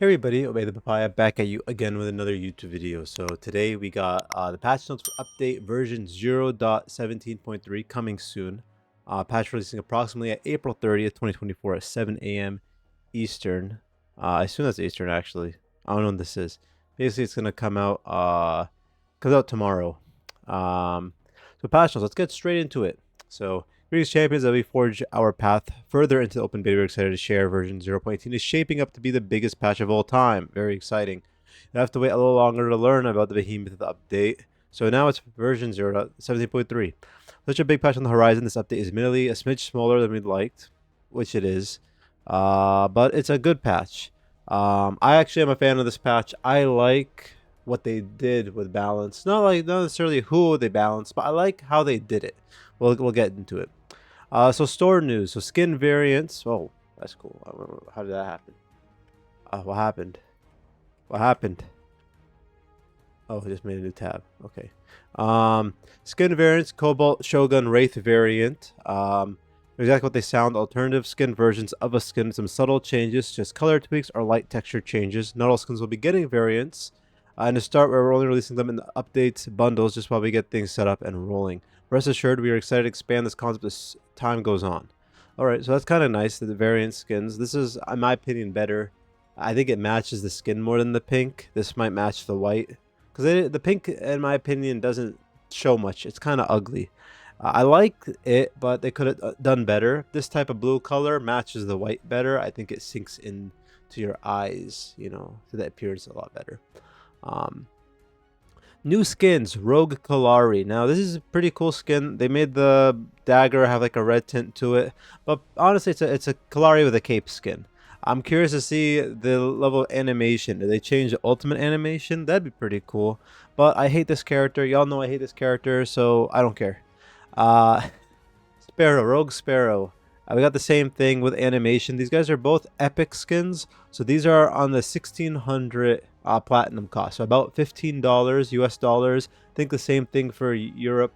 Hey everybody, Obey the Papaya back at you again with another YouTube video. So today we got the patch notes for update version 0.17.3 coming soon. Patch releasing approximately at April 30th, 2024 at 7 a.m. Eastern. I assume that's Eastern actually. I don't know when this is. Basically it's gonna come out tomorrow. So patch notes, let's get straight into it. So greetings champions, as we forge our path further into the open beta, we're excited to share version 0.18 is shaping up to be the biggest patch of all time. Very exciting. You have to wait a little longer to learn about the behemoth of the update. So now it's version 0.17.3. Such a big patch on the horizon, this update is admittedly a smidge smaller than we'd liked, which it is. But it's a good patch. I actually am a fan of this patch. I like what they did with balance. Not necessarily who they balanced, but I like how they did it. We'll get into it. So store news. So skin variants. Oh, that's cool. How did that happen? What happened? What happened? Oh, I just made a new tab. Okay. Skin variants. Cobalt Shogun Wraith variant. Exactly what they sound. Alternative skin versions of a skin. Some subtle changes, just color tweaks or light texture changes. Not all skins will be getting variants. And to start, we're only releasing them in the updates bundles just while we get things set up and rolling. Rest assured, we are excited to expand this concept as time goes on. Alright, so that's kind of nice, the variant skins. This is, in my opinion, better. I think it matches the skin more than the pink. This might match the white. Because the pink, in my opinion, doesn't show much. It's kind of ugly. I like it, but they could have done better. This type of blue color matches the white better. I think it sinks in to your eyes, you know, so that appears a lot better. New skins, Rogue Kalari. Now this is a pretty cool skin. They made the dagger have like a red tint to it, but honestly it's a Kalari with a cape skin. I'm curious to see the level of animation. Do they change the ultimate animation? That'd be pretty cool. But I hate this character. Y'all know I hate this character, so I don't care. Sparrow, Rogue Sparrow. We got the same thing with animation. These guys are both epic skins. So these are on the 1600 platinum cost. So about $15 US dollars. I think the same thing for Europe,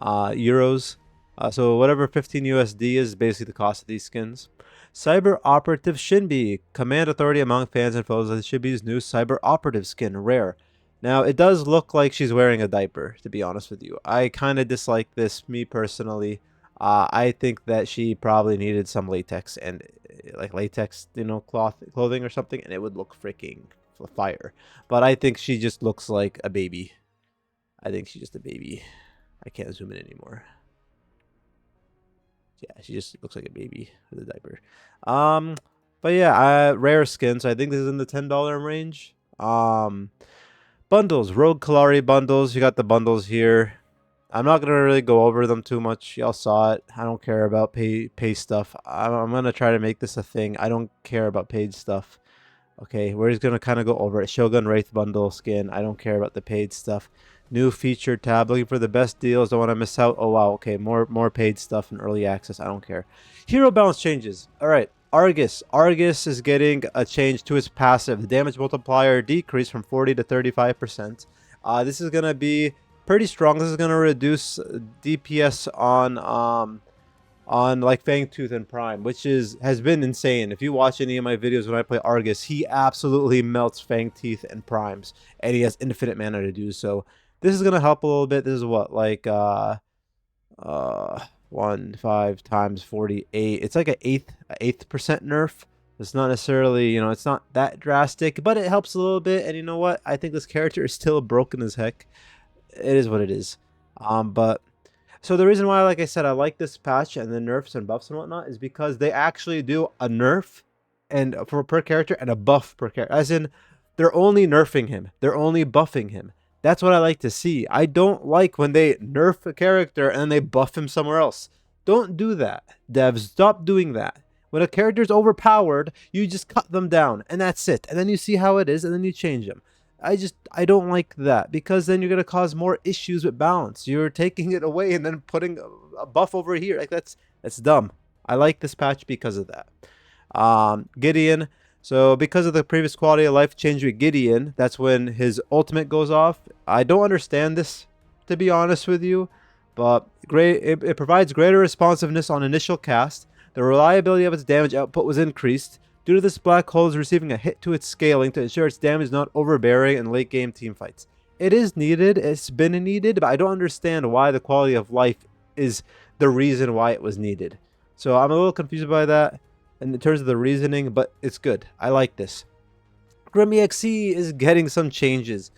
euros. So whatever 15 USD is basically the cost of these skins. Cyber Operative Shinbi. Command authority among fans and foes of Shinbi's new Cyber Operative skin. Rare. Now, it does look like she's wearing a diaper, to be honest with you. I kind of dislike this, me personally. I think that she probably needed some latex and like latex, you know, clothing or something, and it would look freaking fire. But I think she just looks like a baby. I think she's just a baby. I can't zoom in anymore. Yeah, she just looks like a baby with a diaper. But yeah, rare skin, so I think this is in the $10 range. Bundles, Rogue Kalari bundles. You got the bundles here. I'm not gonna really go over them too much. Y'all saw it. I don't care about pay stuff. I'm gonna try to make this a thing. I don't care about paid stuff. Okay, we're just gonna kind of go over it. Shogun Wraith bundle skin. I don't care about the paid stuff. New feature tab. Looking for the best deals. Don't want to miss out. Oh wow. Okay, more paid stuff and early access. I don't care. Hero balance changes. All right. Argus. Argus is getting a change to its passive. The damage multiplier decreased from 40 to 35%. This is gonna be pretty strong. This is gonna reduce DPS on like Fangtooth and Prime, which has been insane. If you watch any of my videos when I play Argus, he absolutely melts Fangteeth and Primes, and he has infinite mana to do so. This is gonna help a little bit. This is what, like 5 times 48. It's like an eighth percent nerf. It's not necessarily, you know, it's not that drastic, but it helps a little bit. And you know what? I think this character is still broken as heck. It is what it is. But so the reason why, like I said, I like this patch and the nerfs and buffs and whatnot is because they actually do a nerf and per character and a buff per character. As in, they're only nerfing him. They're only buffing him. That's what I like to see. I don't like when they nerf a character and they buff him somewhere else. Don't do that. Devs, stop doing that. When a character's overpowered, you just cut them down and that's it. And then you see how it is and then you change them. I don't like that because then you're going to cause more issues with balance. You're taking it away and then putting a buff over here. Like that's dumb. I like this patch because of that. Gideon. So because of the previous quality of life change with Gideon, that's when his ultimate goes off. I don't understand this, to be honest with you, but it provides greater responsiveness on initial cast. The reliability of its damage output was increased. Due to this, black hole is receiving a hit to its scaling to ensure its damage is not overbearing in late game team fights. It is needed, it's been needed, but I don't understand why the quality of life is the reason why it was needed. So I'm a little confused by that in terms of the reasoning, but it's good. I like this. Grim EXE is getting some changes.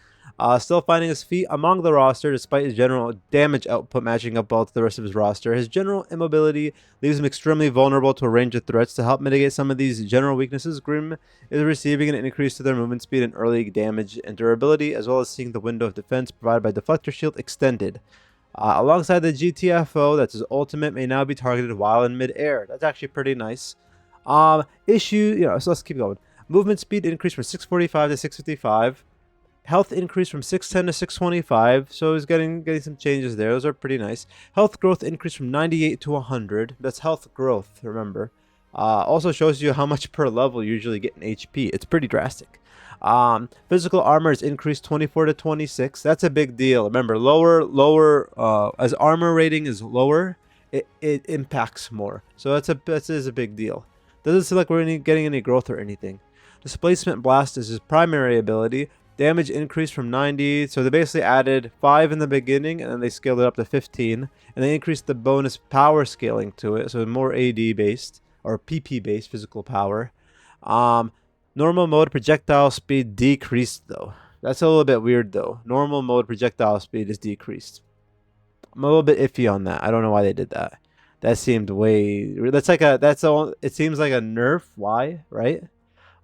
Still finding his feet among the roster despite his general damage output matching up well to the rest of his roster. His general immobility leaves him extremely vulnerable to a range of threats. To help mitigate some of these general weaknesses, Grim is receiving an increase to their movement speed and early damage and durability, as well as seeing the window of defense provided by Deflector Shield extended. Alongside the GTFO, that's his ultimate, may now be targeted while in mid-air. That's actually pretty nice. So let's keep going. Movement speed increased from 645 to 655. Health increase from 610 to 625, so he's getting some changes there. Those are pretty nice. Health growth increased from 98 to 100. That's health growth, remember. Also shows you how much per level you usually get in HP. It's pretty drastic. Physical armor is increased 24 to 26. That's a big deal. Remember, as armor rating is lower, it impacts more. So that is a big deal. Doesn't seem like we're getting any growth or anything. Displacement Blast is his primary ability. Damage increased from 90, so they basically added 5 in the beginning, and then they scaled it up to 15, and they increased the bonus power scaling to it, so more AD based, or PP based physical power. Normal mode projectile speed decreased though. That's a little bit weird though. Normal mode projectile speed is decreased. I'm a little bit iffy on that. I don't know why they did that. That seemed way. It seems like a nerf. Why, right?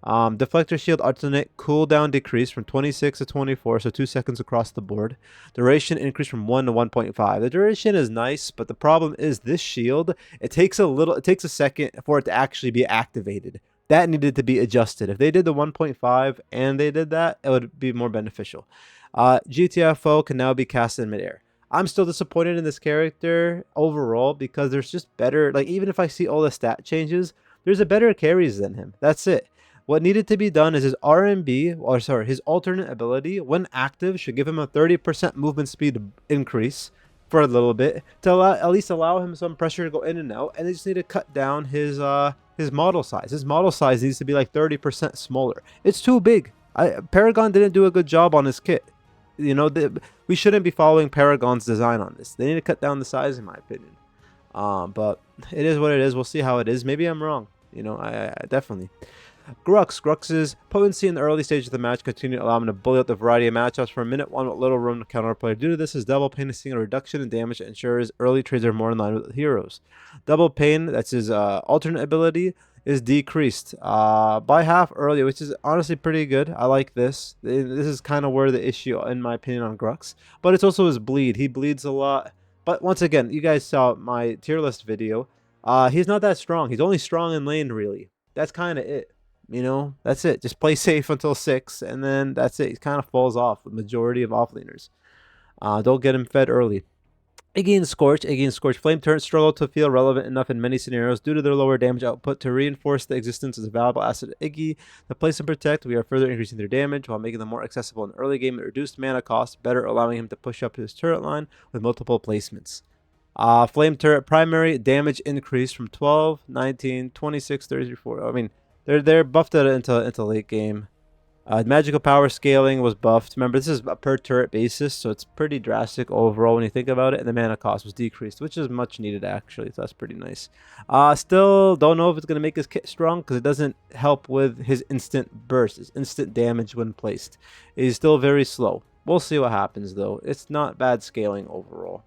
Deflector shield alternate cooldown decreased from 26 to 24, so 2 seconds across the board. Duration increased from 1 to 1.5. The duration is nice, but the problem is this shield, it takes a second for it to actually be activated. That needed to be adjusted. If they did the 1.5 and they did that, it would be more beneficial. GTFO can now be cast in midair. I'm still disappointed in this character overall because there's just better, like even if I see all the stat changes, there's a better carries than him. That's it. What needed to be done is his his alternate ability, when active, should give him a 30% movement speed increase for a little bit to at least allow him some pressure to go in and out. And they just need to cut down his model size. His model size needs to be like 30% smaller. It's too big. Paragon didn't do a good job on his kit. You know, we shouldn't be following Paragon's design on this. They need to cut down the size, in my opinion. But it is what it is. We'll see how it is. Maybe I'm wrong. You know, I definitely. Grux's potency in the early stage of the match continued to allow him to bully out the variety of matchups for a minute one with little room to counterplay. Due to this, his double pain is seeing a reduction in damage that ensures early trades are more in line with the heroes. Double pain, that's his alternate ability, is decreased by half early, which is honestly pretty good. I like this. This is kind of where the issue, in my opinion, on Grux. But it's also his bleed. He bleeds a lot. But once again, you guys saw my tier list video. He's not that strong. He's only strong in lane, really. That's kind of it. You know, that's it. Just play safe until 6, and then that's it. He kind of falls off the majority of offlaners. Don't get him fed early. Iggy and Scorch. Flame turrets struggle to feel relevant enough in many scenarios due to their lower damage output to reinforce the existence of a valuable asset. Iggy, to place and protect, we are further increasing their damage while making them more accessible in the early game at reduced mana cost, better allowing him to push up his turret line with multiple placements. Flame turret primary damage increased from 12, 19, 26, 34. I mean, they're buffed into late game. Magical power scaling was buffed. Remember, this is a per turret basis, so it's pretty drastic overall when you think about it. And the mana cost was decreased, which is much needed actually. So that's pretty nice. Still don't know if it's gonna make his kit strong because it doesn't help with his instant burst, his instant damage when placed. He's still very slow. We'll see what happens though. It's not bad scaling overall.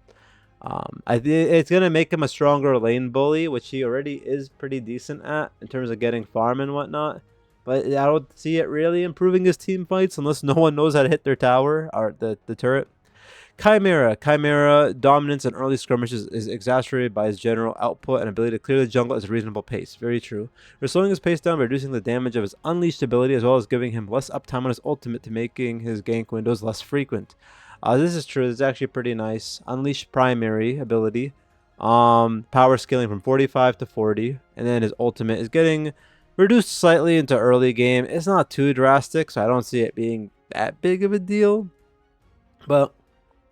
It's going to make him a stronger lane bully, which he already is pretty decent at in terms of getting farm and whatnot. But I don't see it really improving his team fights unless no one knows how to hit their tower or the turret. Chimera dominance in early skirmishes is exacerbated by his general output and ability to clear the jungle at a reasonable pace. Very true. We're slowing his pace down by reducing the damage of his unleashed ability as well as giving him less uptime on his ultimate to making his gank windows less frequent. This is true. This is actually pretty nice. Unleash primary ability. Power scaling from 45 to 40. And then his ultimate is getting reduced slightly into early game. It's not too drastic, so I don't see it being that big of a deal. But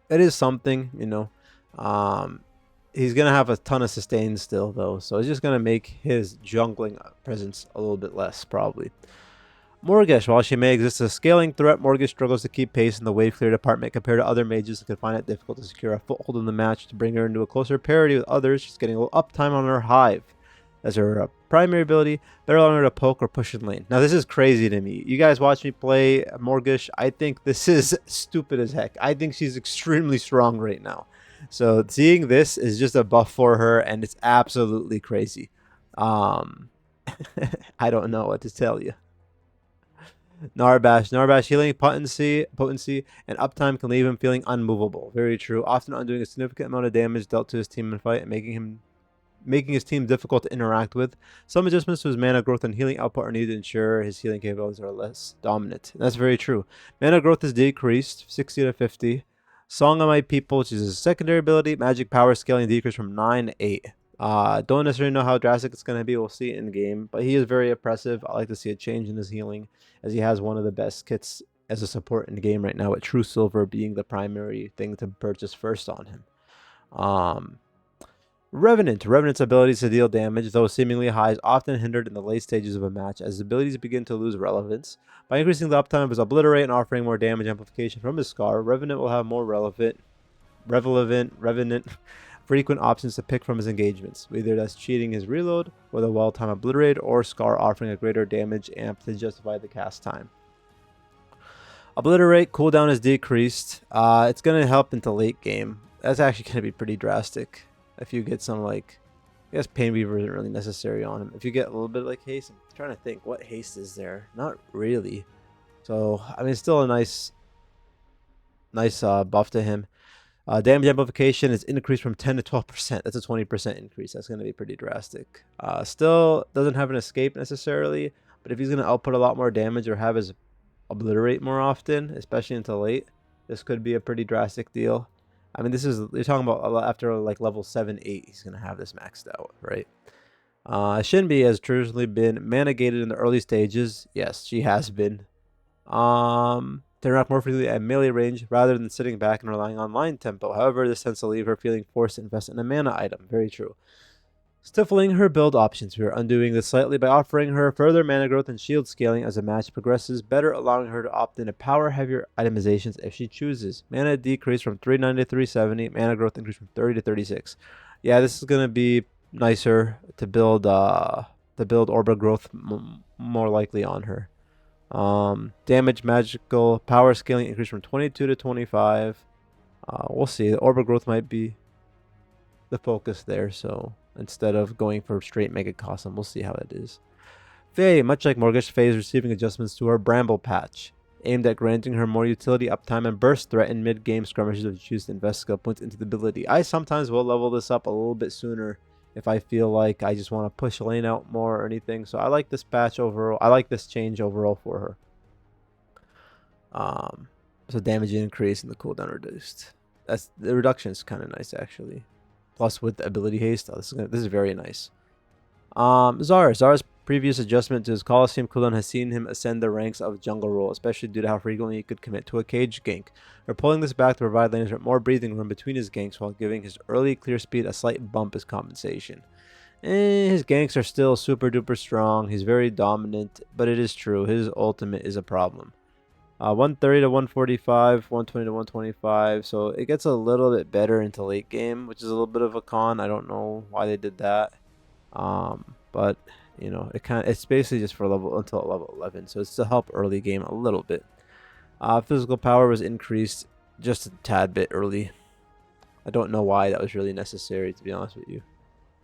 it is something, you know. He's going to have a ton of sustain still, though. So it's just going to make his jungling presence a little bit less, probably. Morgish, while she may exist as a scaling threat, Morgish struggles to keep pace in the wave clear department compared to other mages and can find it difficult to secure a foothold in the match. To bring her into a closer parity with others, she's getting a little uptime on her Hive as her primary ability, better allowing her to poke or push in lane. Now, this is crazy to me. You guys watch me play Morgish. I think this is stupid as heck. I think she's extremely strong right now. So seeing this is just a buff for her, and it's absolutely crazy. I don't know what to tell you. Narbash healing potency, and uptime can leave him feeling unmovable. Very true. Often undoing a significant amount of damage dealt to his team in fight and making his team difficult to interact with. Some adjustments to his mana growth and healing output are needed to ensure his healing capabilities are less dominant. And that's very true. Mana growth is decreased 60 to 50. Song of My People, which is his secondary ability. Magic power scaling decreased from 9 to 8. Don't necessarily know how drastic it's going to be. We'll see it in game. But he is very oppressive. I like to see a change in his healing, as he has one of the best kits as a support in the game right now, with True Silver being the primary thing to purchase first on him. Revenant's abilities to deal damage, though seemingly high, is often hindered in the late stages of a match as his abilities begin to lose relevance. By increasing the uptime of his Obliterate and offering more damage amplification from his Scar, Revenant will have more relevant frequent options to pick from his engagements, whether that's cheating his reload with a well-timed Obliterate or Scar offering a greater damage amp to justify the cast time. Obliterate cooldown is decreased. It's going to help into late game. That's actually going to be pretty drastic. If you get some, like, I guess Pain Weaver isn't really necessary on him. If you get a little bit like haste, I'm trying to think what haste is there. Not really. So I mean, still a nice buff to him. Damage amplification is increased from 10 to 12%. That's a 20% increase. That's going to be pretty drastic. Still doesn't have an escape necessarily, but if he's going to output a lot more damage or have his Obliterate more often, especially into late, this could be a pretty drastic deal. I mean, you're talking about after like level 7, 8, he's going to have this maxed out, right? Shinbi has traditionally been mana gated in the early stages. Yes, she has been. To interact more frequently at melee range rather than sitting back and relying on line tempo. However, this tends to leave her feeling forced to invest in a mana item. Very true. Stifling her build options. We are undoing this slightly by offering her further mana growth and shield scaling as the match progresses, better allowing her to opt into power heavier itemizations if she chooses. Mana decrease from 390 to 370, mana growth increase from 30 to 36. Yeah, this is going to be nicer to build Orba growth more likely on her. Damage magical power scaling increase from 22 to 25. We'll see. The Orba growth might be the focus there, so instead of going for straight mega custom, we'll see how it is. Faye, much like Morgish, Faye is receiving adjustments to her Bramble patch, aimed at granting her more utility, uptime, and burst threat in mid-game skirmishes if you choose to invest skill points into the ability. I sometimes will level this up a little bit sooner if I feel like I just want to push lane out more or anything. So I like this patch overall. I like this change overall for her. So damage increase and the cooldown reduced. The reduction is kind of nice actually. Plus with the ability haste, this is very nice. Zara's previous adjustment to his Colosseum cooldown has seen him ascend the ranks of jungle role, especially due to how frequently he could commit to a cage gank. We're pulling this back to provide laners with more breathing room between his ganks while giving his early clear speed a slight bump as compensation. His ganks are still super duper strong. He's very dominant, but it is true, his ultimate is a problem. 130 to 145, 120 to 125. So it gets a little bit better into late game, which is a little bit of a con. I don't know why they did that. But you know, it's basically just for until level 11. So it's to help early game a little bit. Physical power was increased just a tad bit early. I don't know why that was really necessary, to be honest with you.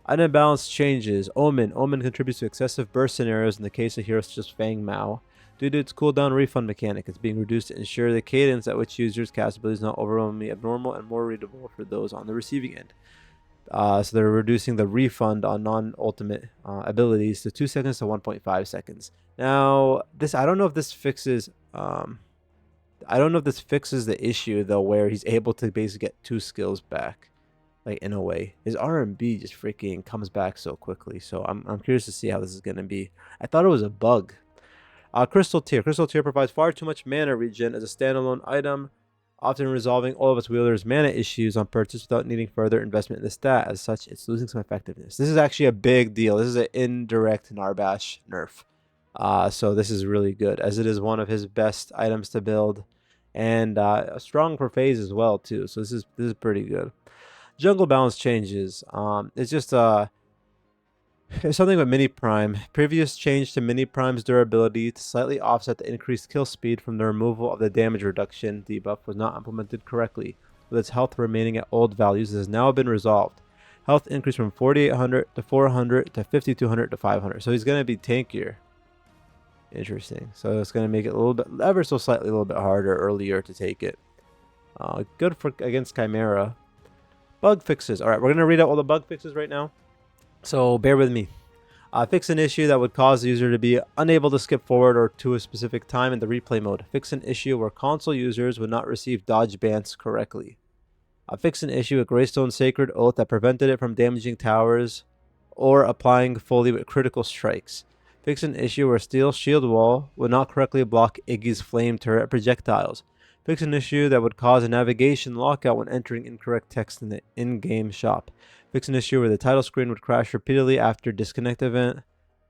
Item balance changes. Omen contributes to excessive burst scenarios in the case of heroes such as Fang Mao. Due to its cooldown refund mechanic, it's being reduced to ensure the cadence at which users cast abilities is not overwhelmingly abnormal and more readable for those on the receiving end. So they're reducing the refund on non-ultimate abilities to 2 seconds to 1.5 seconds. Now, I don't know if this fixes the issue though, where he's able to basically get 2 skills back, like in a way. His R&B just freaking comes back so quickly. So I'm curious to see how this is gonna be. I thought it was a bug. Crystal Tear provides far too much mana regen as a standalone item. often resolving all of its wielders' mana issues on purchase without needing further investment in the stat. As such, it's losing some effectiveness. This is actually a big deal. This is an indirect Narbash nerf. So this is really good, as it is one of his best items to build, and strong for phase as well too. So this is pretty good. Jungle balance changes. It's just There's something with Mini Prime. Previous change to Mini Prime's durability to slightly offset the increased kill speed from the removal of the damage reduction debuff was not implemented correctly, with its health remaining at old values. This has now been resolved. Health increased from 4,800 to 400 to 5,200 to 500. So he's going to be tankier. Interesting. So it's going to make it a little bit, ever so slightly, a little bit harder earlier to take it. Good for against Chimera. Bug fixes. All right, we're going to read out all the bug fixes right now. So bear with me. Fix an issue that would cause the user to be unable to skip forward or to a specific time in the replay mode. Fix an issue where console users would not receive dodge bans correctly. Fix an issue with Greystone Sacred Oath that prevented it from damaging towers or applying fully with critical strikes. Fix an issue where Steel Shield Wall would not correctly block Iggy's flame turret projectiles. Fix an issue that would cause a navigation lockout when entering incorrect text in the in-game shop. Fix an issue where the title screen would crash repeatedly after disconnect event.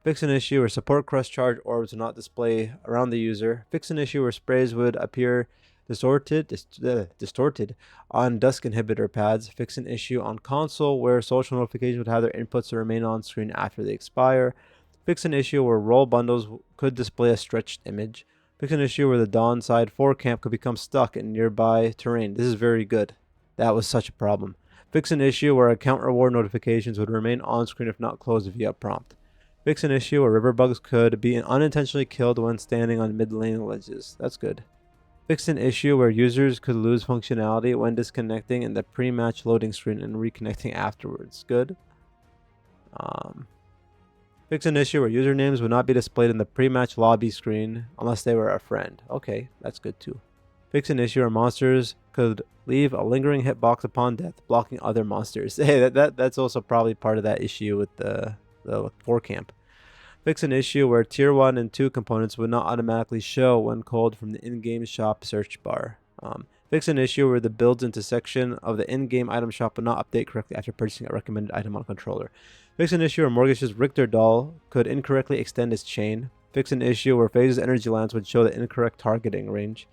Fix an issue where support crush charge orbs would not display around the user. Fix an issue where sprays would appear distorted on dusk inhibitor pads. Fix an issue on console where social notifications would have their inputs to remain on screen after they expire. Fix an issue where roll bundles could display a stretched image. Fix an issue where the Dawn Side 4 camp could become stuck in nearby terrain. This is very good. That was such a problem. Fix an issue where account reward notifications would remain on screen if not closed via prompt. Fix an issue where river bugs could be unintentionally killed when standing on mid lane ledges. That's good. Fix an issue where users could lose functionality when disconnecting in the pre-match loading screen and reconnecting afterwards. Good. Fix an issue where usernames would not be displayed in the pre-match lobby screen unless they were a friend. Okay, that's good too. Fix an issue where monsters could leave a lingering hitbox upon death, blocking other monsters. Hey, that's also probably part of that issue with the 4 camp. Fix an issue where tier 1 and 2 components would not automatically show when called from the in-game shop search bar. Fix an issue where the builds into section of the in-game item shop would not update correctly after purchasing a recommended item on controller. Fix an issue where Mortgage's Richter doll could incorrectly extend its chain. Fix an issue where Phase's energy lance would show the incorrect targeting range.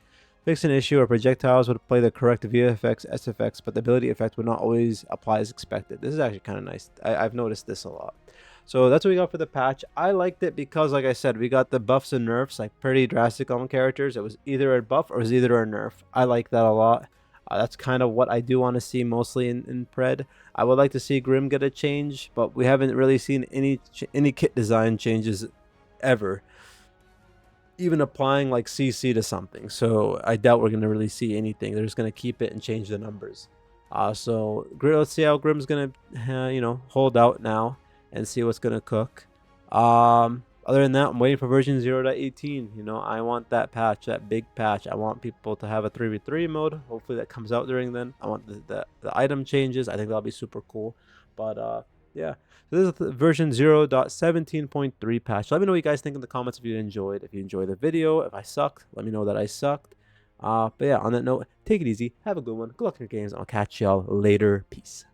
Fix an issue where projectiles would play the correct VFX, SFX, but the ability effect would not always apply as expected. This is actually kind of nice. I've noticed this a lot. So that's what we got for the patch. I liked it because, like I said, we got the buffs and nerfs, like pretty drastic on characters. It was either a buff or it was either a nerf. I like that a lot. That's kind of what I do want to see mostly in Pred. I would like to see Grim get a change, but we haven't really seen any kit design changes ever, even applying like CC to something. So I doubt we're going to really see anything. They're just going to keep it and change the numbers. So let's see how Grim's going to, hold out now and see what's going to cook. Other than that, I'm waiting for version 0.18. I want that patch, that big patch. I want people to have a 3v3 mode. Hopefully that comes out during then. I want the item changes. I think that'll be super cool. But yeah, so this is the version 0.17.3 patch. Let me know what you guys think in the comments if you enjoyed. If you enjoyed the video, if I sucked, let me know that I sucked. But yeah, on that note, take it easy. Have a good one. Good luck in your games. I'll catch y'all later. Peace.